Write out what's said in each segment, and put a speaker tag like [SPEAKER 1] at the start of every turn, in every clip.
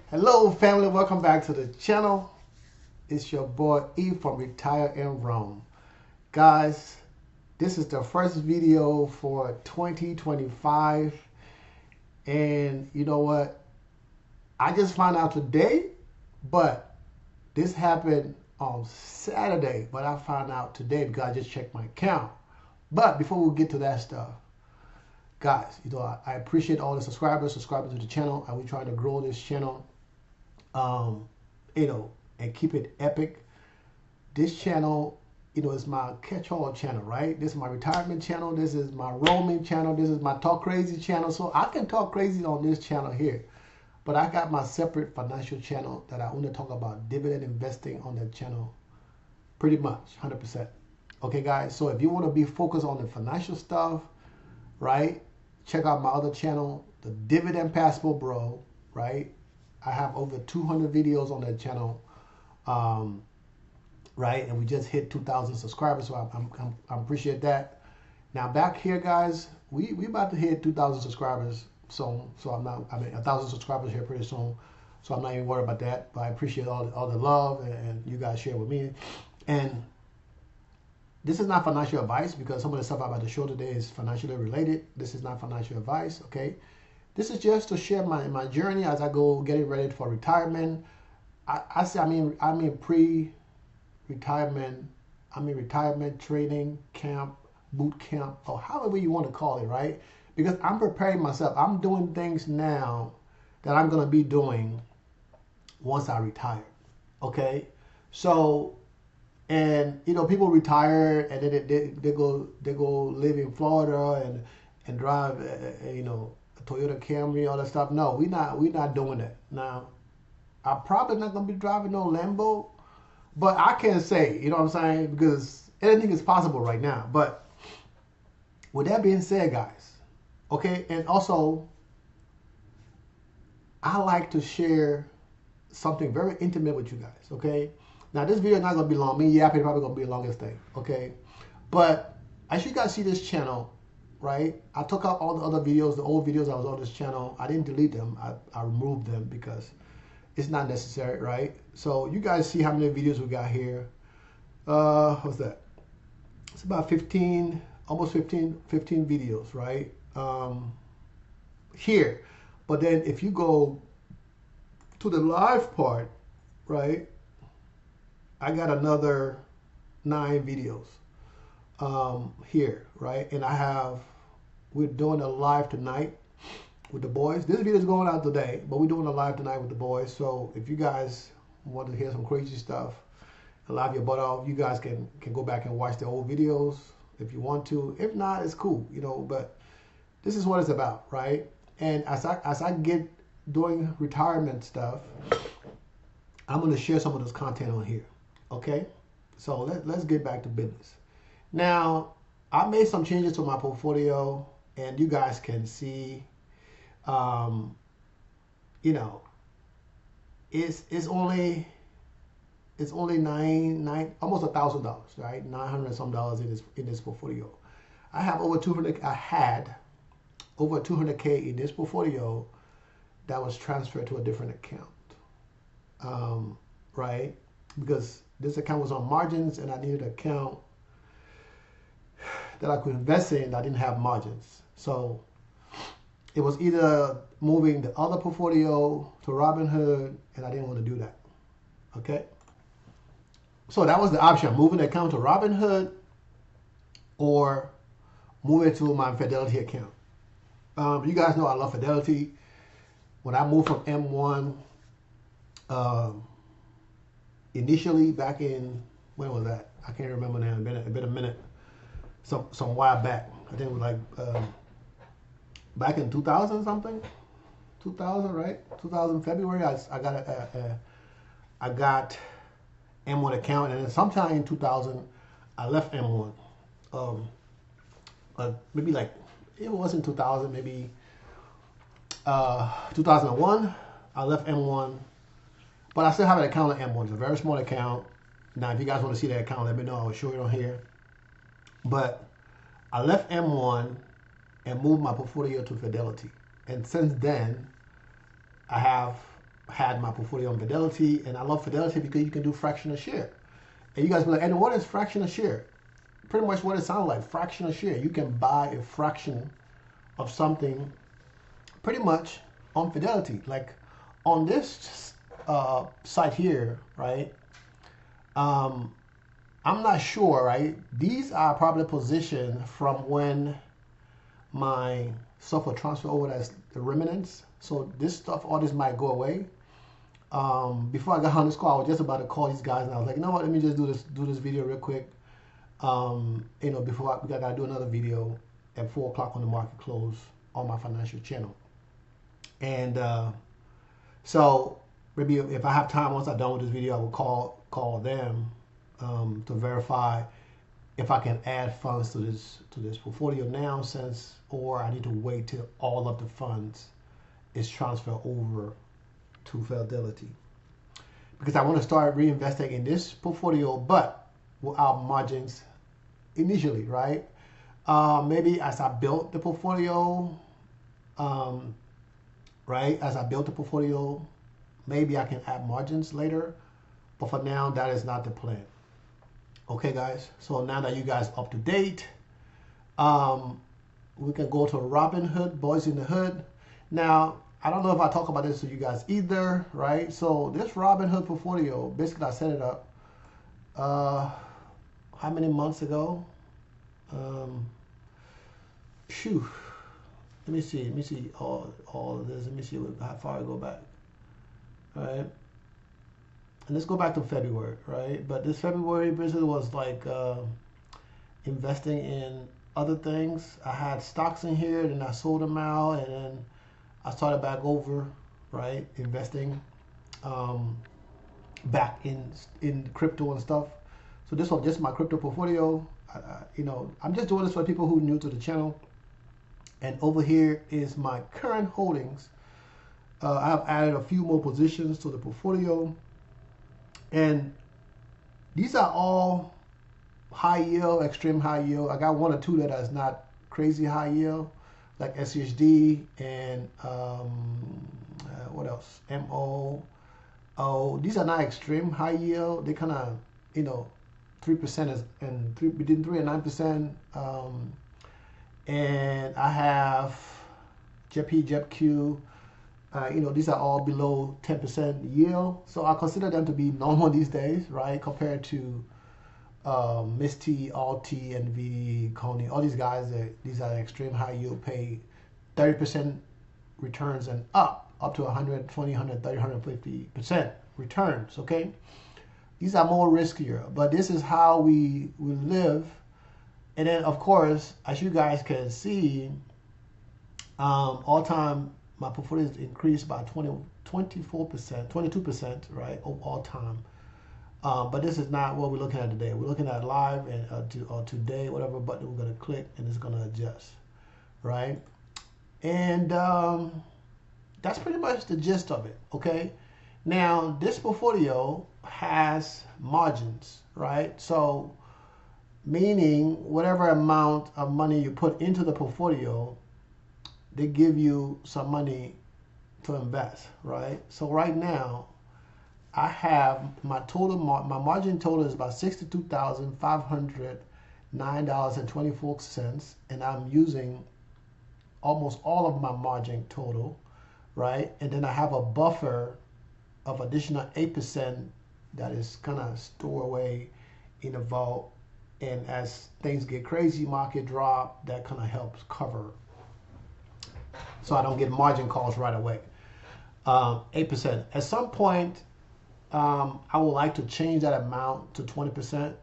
[SPEAKER 1] Hello, family. Welcome back to the channel. It's your boy E from Retire in Rome. Guys, this is the first video for 2025. And you know what? I just found out today, but this happened on Saturday. But I found out today because I just checked my account. But before we get to that stuff, guys, I appreciate all the subscribers subscribing to the channel, and we're trying to grow this channel. And keep it epic. This channel, is my catch-all channel, right? This is my retirement channel. This is my roaming channel. This is my talk crazy channel. So I can talk crazy on this channel here. But I got my separate financial channel that I only talk about dividend investing on that channel. Pretty much, 100%. Okay, guys? So if you want to be focused on the financial stuff, right? Check out my other channel, the Dividend Passport Bro, right? I have over 200 videos on that channel, right? And we just hit 2,000 subscribers, so I appreciate that. Now back here, guys, we about to hit 2,000 subscribers soon. So 1,000 subscribers here pretty soon. So I'm not even worried about that. But I appreciate all the love and you guys share with me. And this is not financial advice because some of the stuff I'm about to show today is financially related. This is not financial advice, okay? This is just to share my journey as I go getting ready for retirement. I'm in pre-retirement, retirement training camp, boot camp, or however you want to call it, right? Because I'm preparing myself. I'm doing things now that I'm going to be doing once I retire, okay? So, and people retire and then they go live in Florida and drive, Toyota Camry, all that stuff. No, we're not doing that. Now, I'm probably not gonna be driving no Lambo, but I can't say, you know what I'm saying, because anything is possible right now. But with that being said, guys, okay, and also I like to share something very intimate with you guys, okay? Now this video is not gonna be long. Me yapping probably gonna be the longest thing, okay? But as you guys see this channel, right? I took out all the other videos, the old videos that was on this channel. I didn't delete them. I removed them because it's not necessary, right? So you guys see how many videos we got here. What's that? It's about 15, almost 15 videos, right? Here. But then if you go to the live part, right? I got another 9 videos. Here, right? And we're doing a live tonight with the boys. This video is going out today, but we're doing a live tonight with the boys. So if you guys want to hear some crazy stuff and laugh your butt off, you guys can go back and watch the old videos if you want to. If not, it's cool, but this is what it's about, right? And as I get doing retirement stuff, I'm going to share some of this content on here, okay? So let's get back to business. Now, I made some changes to my portfolio, and you guys can see, it's only nine almost $1,000, right? $900 some dollars in this portfolio. I had over 200K in this portfolio that was transferred to a different account, right? Because this account was on margins, and I needed an account that I could invest in that didn't have margins. So it was either moving the other portfolio to Robinhood, and I didn't want to do that. Okay? So that was the option, moving the account to Robinhood or moving to my Fidelity account. You guys know I love Fidelity. When I moved from M1, initially back in, when was that? I can't remember now. It's been a minute. Some while back. I think it was like back in 2000 something. 2000, right? 2000 February. I got M1 account, and then sometime in 2000 I left M1. Maybe like it wasn't 2000, maybe 2001. I left M1, but I still have an account at M1. It's a very small account. Now, if you guys want to see that account, let me know. I'll show it on here. But I left M1 and moved my portfolio to Fidelity. And since then, I have had my portfolio on Fidelity, and I love Fidelity because you can do fraction of share. And you guys be like, and what is fraction of share? Pretty much what it sounds like, fraction of share. You can buy a fraction of something pretty much on Fidelity. Like on this site here, right? I'm not sure, right? These are probably positioned from when my stuff will transfer over as the remnants. So this stuff, all this might go away. Before I got on this call, I was just about to call these guys, and I was like, you know what? Let me just do this video real quick. Before we gotta do another video at 4 o'clock on the market close on my financial channel. And so maybe if I have time, once I'm done with this video, I will call them to verify if I can add funds to this portfolio now, or I need to wait till all of the funds is transferred over to Fidelity, because I want to start reinvesting in this portfolio, but without margins initially, right? Maybe as I built the portfolio, right? As I built the portfolio, maybe I can add margins later, but for now, that is not the plan. Okay, guys. So now that you guys are up to date, we can go to Robinhood, Boys in the Hood. Now, I don't know if I talk about this to you guys either, right? So this Robinhood portfolio, basically I set it up, how many months ago? Let me see all of this. Let me see how far I go back. All right. And let's go back to February, right? But this February basically was like investing in other things. I had stocks in here, then I sold them out, and then I started back over, right? Investing back in crypto and stuff. So this was just my crypto portfolio. I'm just doing this for people who are new to the channel. And over here is my current holdings. I've added a few more positions to the portfolio. And these are all high yield, extreme high yield. I got one or two that is not crazy high yield, like SHD and what else? MO. Oh, these are not extreme high yield. They kind of, 3% is between 3 and 9%. And I have JP, JEPQ. These are all below 10% yield. So I consider them to be normal these days, right? Compared to Misty, Alti, NV, Coney, all these guys, these are extreme high yield, pay 30% returns and up to 120, 130, 150% returns, okay? These are more riskier, but this is how we live. And then, of course, as you guys can see, all time, my portfolio is increased by 24%, 22%, right, all time. But this is not what we're looking at today. We're looking at live and or today, whatever button we're going to click, and it's going to adjust, right? And that's pretty much the gist of it, okay? Now, this portfolio has margins, right? So, meaning whatever amount of money you put into the portfolio, they give you some money to invest, right? So right now, I have my margin total is about $62,509.24, and I'm using almost all of my margin total, right? And then I have a buffer of additional 8% that is gonna store away in a vault, and as things get crazy, market drop, that kind of helps cover, so I don't get margin calls right away. 8%. At some point, I would like to change that amount to 20%,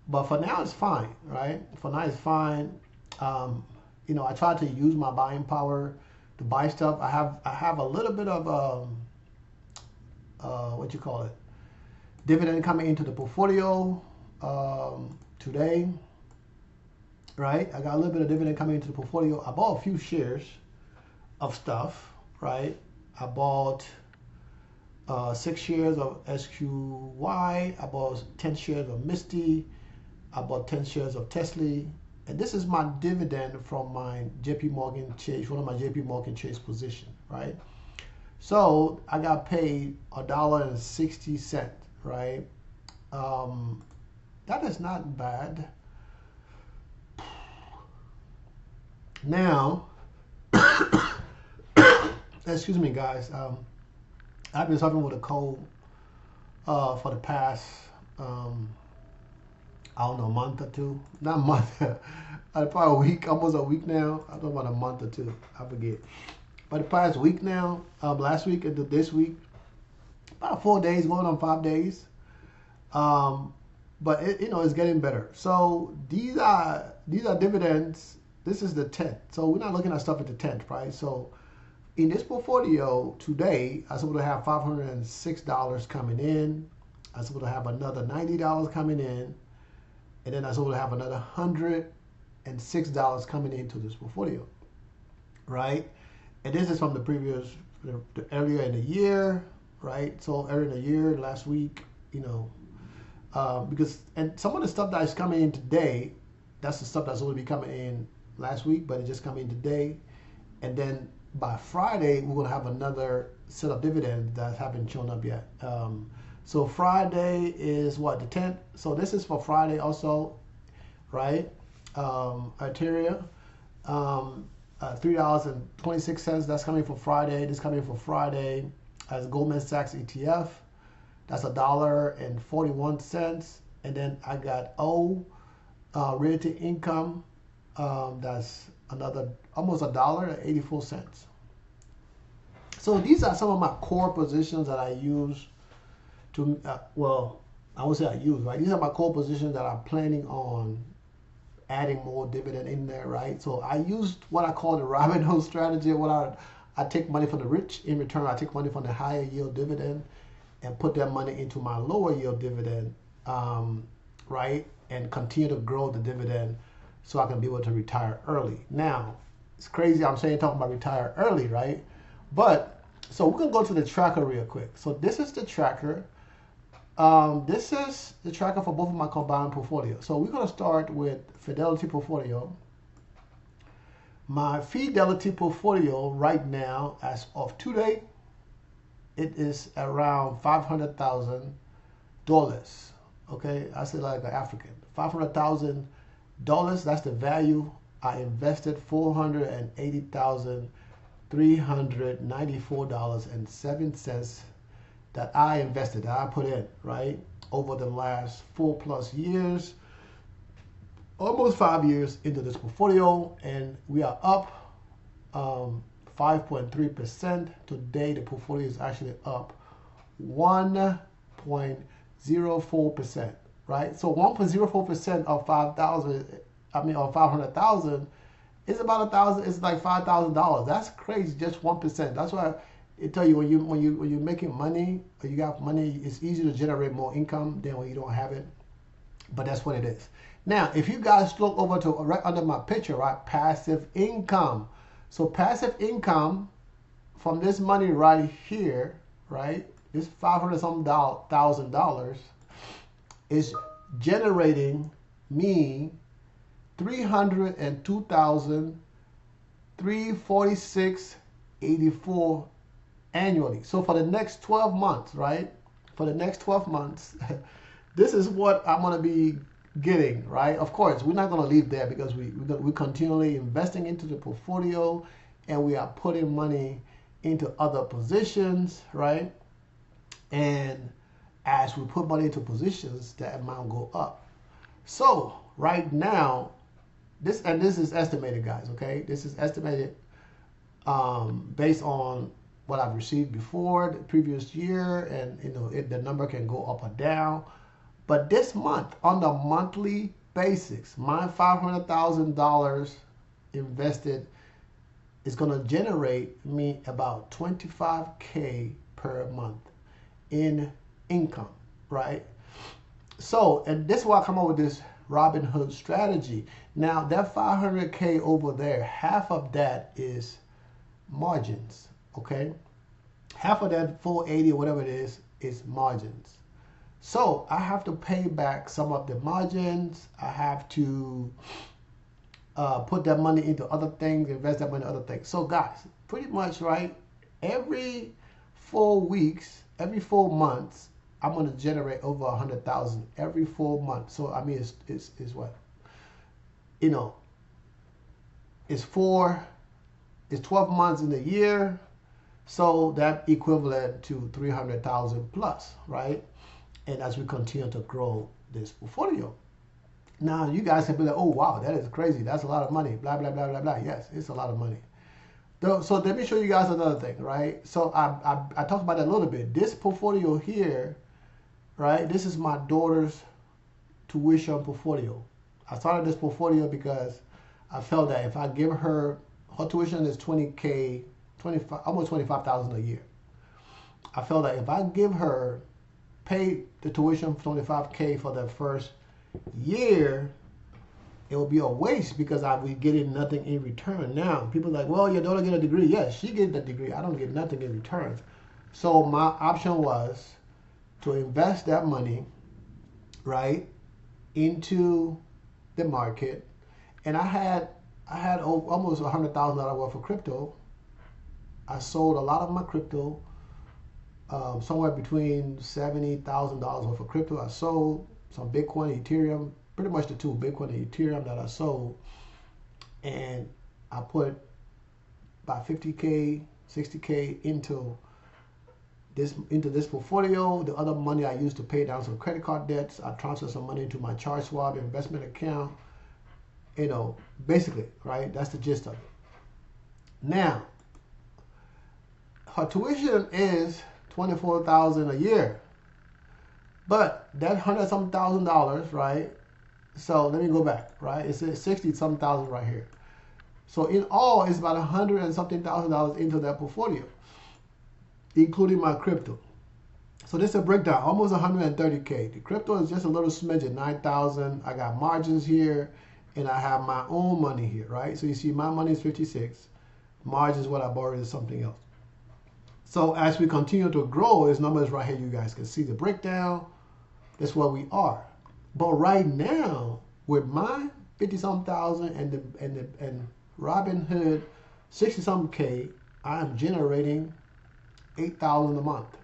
[SPEAKER 1] but for now it's fine, right? For now it's fine. I try to use my buying power to buy stuff. I have a little bit of dividend coming into the portfolio today, right? I got a little bit of dividend coming into the portfolio. I bought a few shares of stuff, right? I bought 6 shares of SQY. I bought 10 shares of Misty. I bought 10 shares of Tesla. And this is my dividend from my JP Morgan Chase, one of my JP Morgan Chase position, right? So I got paid $1.60, right? Um, that is not bad. Now, excuse me, guys. I've been suffering with a cold for the past, um, I don't know, a month or two. Not a month, probably a week, almost a week now. I don't know about a month or two. I forget. But the past week now, last week into this week, about 4 days, going on 5 days. Um, but it's getting better. So these are dividends. This is the 10th. So we're not looking at stuff at the 10th, right? So in this portfolio today, I was able to have $506 coming in. I was able to have another $90 coming in, and then I was able to have another $106 coming into this portfolio, right? And this is from the previous, earlier in the year, right? So earlier in the year, last week, because and some of the stuff that is coming in today, that's the stuff that's going to be coming in last week, but it just coming in today, and then by Friday we're going to have another set of dividends that haven't shown up yet. So Friday is what, the 10th. So this is for Friday also, right? Arteria, $3.26. That's coming for Friday. This coming for Friday as Goldman Sachs ETF. That's $1.41. And then I got Realty Income. That's another almost $1.84. So these are some of my core positions that I use to, I would say I use, right? These are my core positions that I'm planning on adding more dividend in there, right? So I used what I call the Robin Hood strategy. I take money from the rich. In return, I take money from the higher yield dividend and put that money into my lower yield dividend, right? And continue to grow the dividend so I can be able to retire early. Now, it's crazy I'm talking about retire early, right? But, so we're going to go to the tracker real quick. So this is the tracker. This is the tracker for both of my combined portfolios. So we're going to start with Fidelity portfolio. My Fidelity portfolio right now, as of today, it is around $500,000. Okay, I say like an African. $500,000. That's the value. I invested $480,394.07 that I invested, that I put in, right, over the last 4+ years, almost 5 years into this portfolio, and we are up 5.3%. Today, the portfolio is actually up 1.04%, right? So 1.04% of 500,000 is about 1,000. It's like $5,000. That's crazy, just 1%. That's why it tell you when you're making money or you got money, it's easy to generate more income than when you don't have it. But that's what it is. Now, if you guys look over to right under my picture, right, passive income. So passive income from this money right here, right, this $500,000 is generating me $302,346.84 annually. So for the next 12 months, right? For the next 12 months, this is what I'm going to be getting, right? Of course, we're not going to leave there because we're continually investing into the portfolio and we are putting money into other positions, right? And as we put money into positions, that amount go up. So right now, this is estimated, guys, okay? This is estimated based on what I've received before the previous year, and the number can go up or down. But this month, on the monthly basis, my $500,000 invested is going to generate me about $25K per month in income, right? So, and this is why I come up with this Robin Hood strategy. Now, that $500K over there, half of that is margins, okay? Half of that 480 or whatever it is margins. So I have to pay back some of the margins. I have to put that money into other things, invest that money in other things. So guys, pretty much, right, every 4 weeks, every 4 months, I'm gonna generate over 100,000 every 4 months. So I mean, it's what, you know, it's four, it's 12 months in a year, so that equivalent to 300,000 plus, right? And as we continue to grow this portfolio, now you guys can be like, oh wow, that is crazy, that's a lot of money, blah blah blah blah blah. Yes, it's a lot of money. So let me show you guys another thing, right? So I talked about that a little bit. This portfolio here, right? This is my daughter's tuition portfolio. I started this portfolio because I felt that if I give her tuition is 20K, 25, almost 25,000 a year. I felt that if I give her, pay the tuition 25K for the first year, it will be a waste because I'll be getting nothing in return. Now, people are like, well, your daughter get a degree. Yes, she get the degree. I don't get nothing in return. So my option was to invest that money, right, into the market. And I had almost $100,000 worth of crypto. I sold a lot of my crypto, somewhere between $70,000 worth of crypto. I sold some Bitcoin, Ethereum, pretty much the two, Bitcoin and Ethereum, that I sold. And I put about 50K, 60K into this portfolio. The other money I used to pay down some credit card debts. I transferred some money into my ChargeSwap investment account. You know, basically, right? That's the gist of it. Now, her tuition is $24,000 a year, but that $100-something thousand, right? So let me go back, right? It says 60-something thousand right here. So in all, it's about $100-something thousand into that portfolio, including my crypto. So this is a breakdown, almost 130K. The crypto is just a little smidgen, 9,000. I got margins here, and I have my own money here, right? So you see my money is 56. Margins, what I borrowed, is something else. So as we continue to grow, this number is right here. You guys can see the breakdown. That's where we are. But right now, with my 50-something thousand and Robinhood 60-something K, I'm generating 8,000 a month.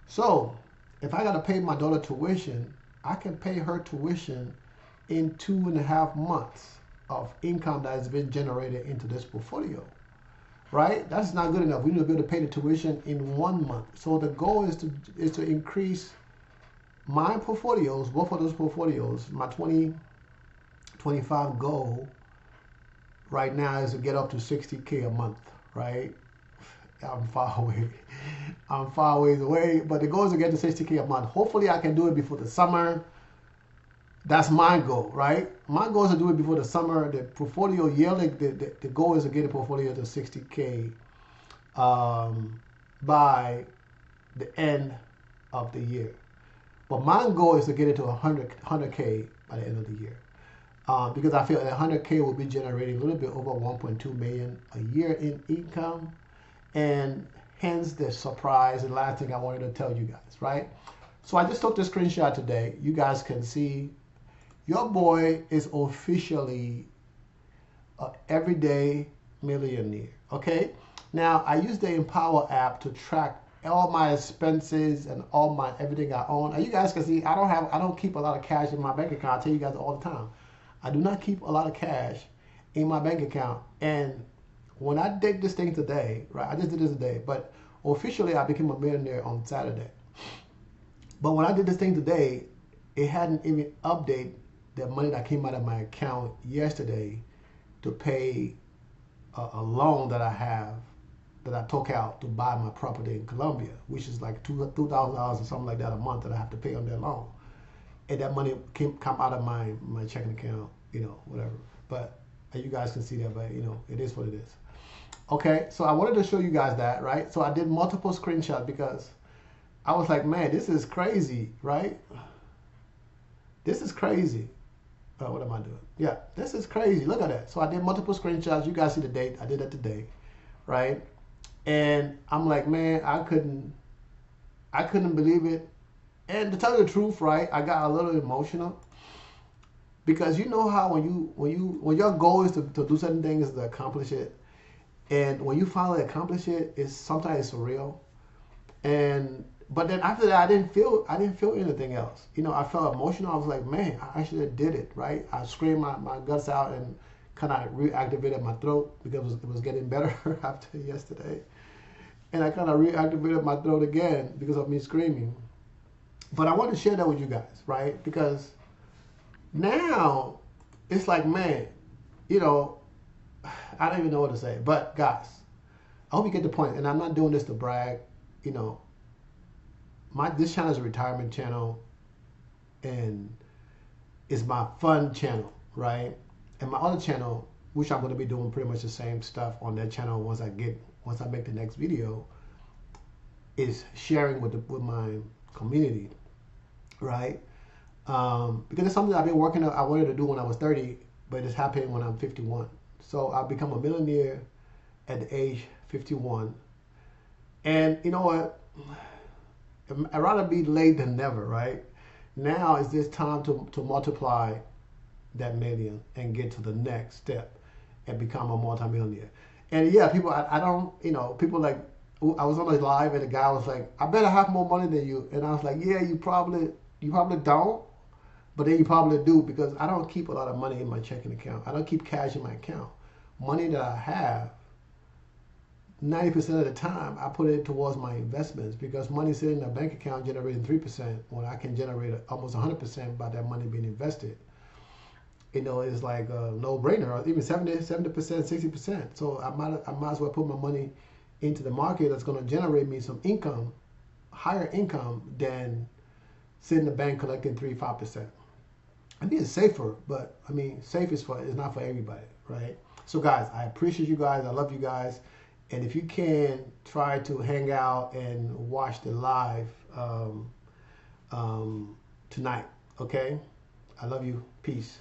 [SPEAKER 1] So if I got to pay my daughter tuition, I can pay her tuition in 2.5 months of income that has been generated into this portfolio, right? That's not good enough. We need to be able to pay the tuition in 1 month. So the goal is to increase my portfolios, both of those portfolios. My 2025 goal right now is to get up to 60K a month, right? I'm far away. I'm far ways away, but the goal is to get to 60K a month. Hopefully I can do it before the summer. That's my goal, right? My goal is to do it before the summer. The portfolio yearly, the goal is to get the portfolio to 60K by the end of the year. But my goal is to get it to 100K by the end of the year. Because I feel that 100K will be generating a little bit over 1.2 million a year in income. And hence the surprise and last thing I wanted to tell you guys, right? So I just took the screenshot today. You guys can see your boy is officially an everyday millionaire, okay? Now, I use the Empower app to track all my expenses and all my everything I own. And you guys can see I don't keep a lot of cash in my bank account. I tell you guys all the time. I do not keep a lot of cash in my bank account. And when I did this thing today, right? I just did this today, but officially I became a millionaire on Saturday. But when I did this thing today, it hadn't even updated the money that came out of my account yesterday to pay a loan that I have, that I took out to buy my property in Colombia, which is like $2,000 or something like that a month that I have to pay on that loan. And that money come out of my checking account, you know, whatever. But you guys can see that, but you know, it is what it is. Okay, so I wanted to show you guys that, right? So I did multiple screenshots because I was like, man, this is crazy, right? This is crazy. Oh, what am I doing? Yeah, this is crazy. Look at that. So I did multiple screenshots. You guys see the date. I did that today, right? And I'm like, man, I couldn't believe it. And to tell you the truth, right, I got a little emotional because you know how when your goal is to do certain things, to accomplish it, and when you finally accomplish it, sometimes it's surreal. And but then after that, I didn't feel anything else. I felt emotional. I was like, man, I actually did it, right? I screamed my guts out and kind of reactivated my throat because it was getting better after yesterday. And I kind of reactivated my throat again because of me screaming. But I want to share that with you guys, right? Because now it's like, man, you know, I don't even know what to say. But guys, I hope you get the point. And I'm not doing this to brag. You know, this channel is a retirement channel, and it's my fun channel, right? And my other channel, which I'm going to be doing pretty much the same stuff on that channel once I make the next video, is sharing with my community, right? Because it's something I've been working on. I wanted to do when I was 30, but it's happening when I'm 51. So I've become a millionaire at the age 51. And you know what? I'd rather be late than never, right? Now is this time to multiply that million and get to the next step and become a multimillionaire. And yeah, people, I don't, people like, I was on a live and the guy was like, I better have more money than you. And I was like, yeah, you probably don't, but then you probably do, because I don't keep a lot of money in my checking account. I don't keep cash in my account. Money that I have, 90% of the time, I put it towards my investments, because money sitting in a bank account generating 3% when I can generate almost 100% by that money being invested. It's like a no-brainer, or even 70%, 60%. So I might as well put my money into the market that's going to generate me some income, higher income than sitting in the bank collecting 3-5%. I mean, it's safer, but I mean, safe is not for everybody, right? So guys, I appreciate you guys. I love you guys. And if you can, try to hang out and watch the live tonight, okay? I love you. Peace.